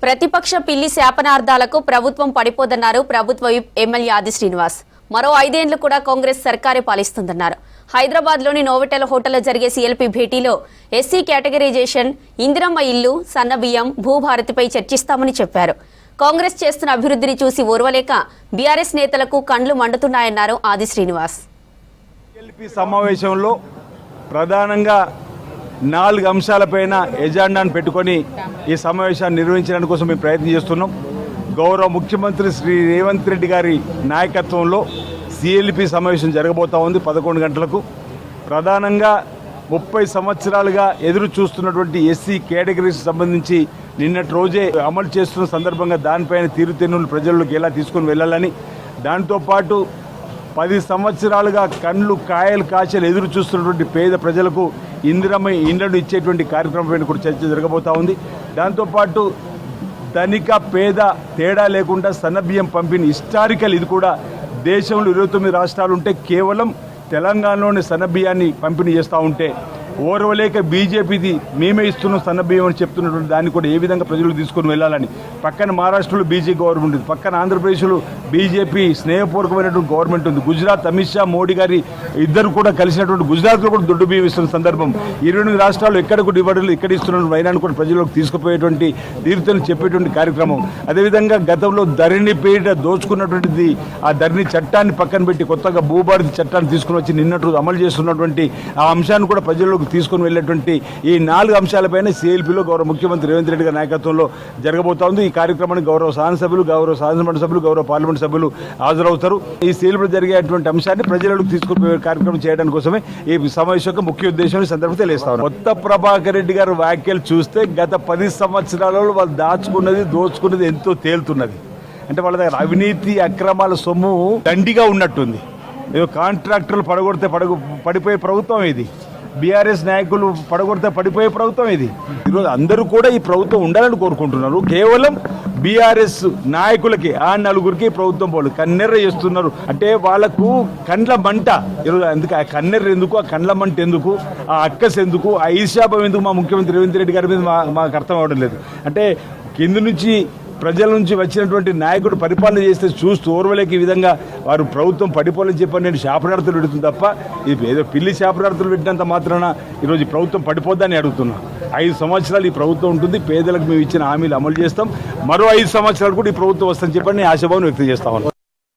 ప్రతిపక్ష పిల్లి శాపనార్థాలకు ప్రభుత్వం పడిపోదన్నారు ప్రభుత్వ విప్ ఎమ్మెల్యే ఆది శ్రీనివాస్. మరో 5 ఏళ్లు కూడా కాంగ్రెస్ సర్కారే పాలిస్తుందన్నారు. హైదరాబాద్లోని నోవెటెల్ హోటల్లో జరిగే సీఎల్పీ భేటీలో ఎస్సీ కేటగిరైజేషన్, ఇందిరమ్మ ఇల్లు, సన్నబియ్యం, భూభారతిపై చర్చిస్తామని చెప్పారు. కాంగ్రెస్ చేస్తున్న అభివృద్ధిని చూసి ఓర్వలేక బీఆర్ఎస్ నేతలకు కండ్లు మండుతున్నాయన్నారు ఆది శ్రీనివాస్. సీఎల్పీ సమావేశంలో ప్రధానంగా 4 అంశాలపైన ఎజెండాను పెట్టుకొని ఈ సమావేశాన్ని నిర్వహించడానికి కోసం మేము ప్రయత్నం చేస్తున్నాం. గౌరవ ముఖ్యమంత్రి శ్రీ రేవంత్ రెడ్డి గారి నాయకత్వంలో సీఎల్పీ సమావేశం జరగబోతా ఉంది 11 గంటలకు. ప్రధానంగా 30 సంవత్సరాలుగా ఎదురు చూస్తున్నటువంటి ఎస్సీ కేటగిరీస్ సంబంధించి నిన్నటి రోజే అమలు చేస్తున్న సందర్భంగా దానిపైన తీరుతెన్నులు ప్రజల్లోకి ఎలా తీసుకొని వెళ్ళాలని, దాంతోపాటు 10 సంవత్సరాలుగా కండ్లు కాయలు కాచలు ఎదురు చూస్తున్నటువంటి పేద ప్రజలకు ఇందిరమ్మ ఇండ్లను ఇచ్చేటువంటి కార్యక్రమం కూడా చర్చ జరగబోతా ఉంది. దాంతోపాటు ధనిక పేద తేడా లేకుండా సన్నబియ్యం పంపిణీ హిస్టారికల్, ఇది కూడా దేశంలో 29 రాష్ట్రాలు ఉంటే కేవలం తెలంగాణలోని సన్నబియ్యాన్ని పంపిణీ చేస్తూ ఉంటే ఓర్వలేక బీజేపీది మేమే ఇస్తున్నాం సన్నబియ్యం అని చెప్తున్నటువంటి దాన్ని కూడా ఏ విధంగా ప్రజలు తీసుకొని వెళ్ళాలని. పక్కన మహారాష్ట్రలో బీజేపీ గవర్నమెంట్ ఉంది, పక్కన ఆంధ్రప్రదేశ్లో బీజేపీ స్నేహపూర్వకమైనటువంటి గవర్నమెంట్ ఉంది. గుజరాత్ అమిత్ షా మోడీ గారి ఇద్దరు కూడా కలిసినటువంటి గుజరాత్లో కూడా దొడ్డు బియ్యం ఇస్తున్న సందర్భం 28 రాష్ట్రాలు ఎక్కడ కూడా ఇవ్వడం ఇక్కడ ఇస్తున్న వైనాన్ని కూడా ప్రజలకు తీసుకుపోయేటువంటి తీరుతను చెప్పేటువంటి కార్యక్రమం. అదేవిధంగా గతంలో ధరణి పేరిట దోచుకున్నటువంటిది ఆ ధరణి చట్టాన్ని పక్కన పెట్టి కొత్తగా భూభారతి చట్టాన్ని తీసుకుని వచ్చి నిన్నటి రోజు అమలు చేస్తున్నటువంటి ఆ అంశాన్ని కూడా ప్రజల్లో తీసుకొని వెళ్ళేటువంటి ఈ 4 అంశాలపైన సీఎల్పీలో గౌరవ ముఖ్యమంత్రి రేవంత్ రెడ్డి గారి నాయకత్వంలో జరగబోతా ఉంది. ఈ కార్యక్రమానికి గౌరవ శాసనసభ్యులు, గౌరవ శాసనమండలి సభ్యులు, గౌరవ పార్లమెంట్ సభ్యులు హాజరవుతారు. ఈ సీఎల్పీలో జరిగేటువంటి అంశాన్ని ప్రజలకు తీసుకుని కార్యక్రమం చేయడానికి కోసమే ఈ సమావేశం యొక్క ముఖ్య ఉద్దేశం సందర్భంగా తెలియజేస్తారు. కొత్త ప్రభాకర్ రెడ్డి గారి వ్యాఖ్యలు చూస్తే గత 10 సంవత్సరాలలో వాళ్ళు దాచుకున్నది దోచుకున్నది ఎంతో తేలుతున్నది. అంటే వాళ్ళ దగ్గర అవినీతి అక్రమాల సొమ్ము దండిగా ఉన్నట్టుంది. ఏదో కాంట్రాక్టర్లు పడగొడితే పడిపోయే ప్రభుత్వం ఇది. బీఆర్ఎస్ నాయకులు పడగొడితే పడిపోయే ప్రభుత్వం ఇది. ఈరోజు అందరూ కూడా ఈ ప్రభుత్వం ఉండాలని కోరుకుంటున్నారు. కేవలం బీఆర్ఎస్ నాయకులకి ఆ 4గురికి ప్రభుత్వం పోలు కన్నెర్ర చేస్తున్నారు. అంటే వాళ్లకు కండ్ల మంట. ఈరోజు అందుకే ఆ కన్నెర్ర ఎందుకు, ఆ కండ్ల మంట ఎందుకు, ఆ అక్కస్ ఎందుకు, ఆ ఈర్ష్యాభం ఎందుకు మా ముఖ్యమంత్రి రేవంత్ రెడ్డి గారి మీద మాకు అర్థం అవడం లేదు. అంటే కింది నుంచి ప్రజల నుంచి వచ్చినటువంటి నాయకుడు పరిపాలన చేస్తే చూస్తూ ఓర్వలేక ఈ విధంగా వారు ప్రభుత్వం పడిపోవాలని చెప్పని నేను శాపనార్థులు పెడుతుంది తప్ప ఇది ఏదో పిల్లి శాపనార్థులు పెట్టినంత మాత్రాన ఈరోజు ఈ ప్రభుత్వం పడిపోద్దని అడుగుతున్నా. 5 సంవత్సరాలు ఈ ప్రభుత్వం ఉంటుంది. పేదలకు మేము ఇచ్చిన హామీలు అమలు చేస్తాం. మరో 5 సంవత్సరాలు కూడా ఈ ప్రభుత్వం వస్తుందని చెప్పని ఆశాభావం వ్యక్తం చేస్తామని.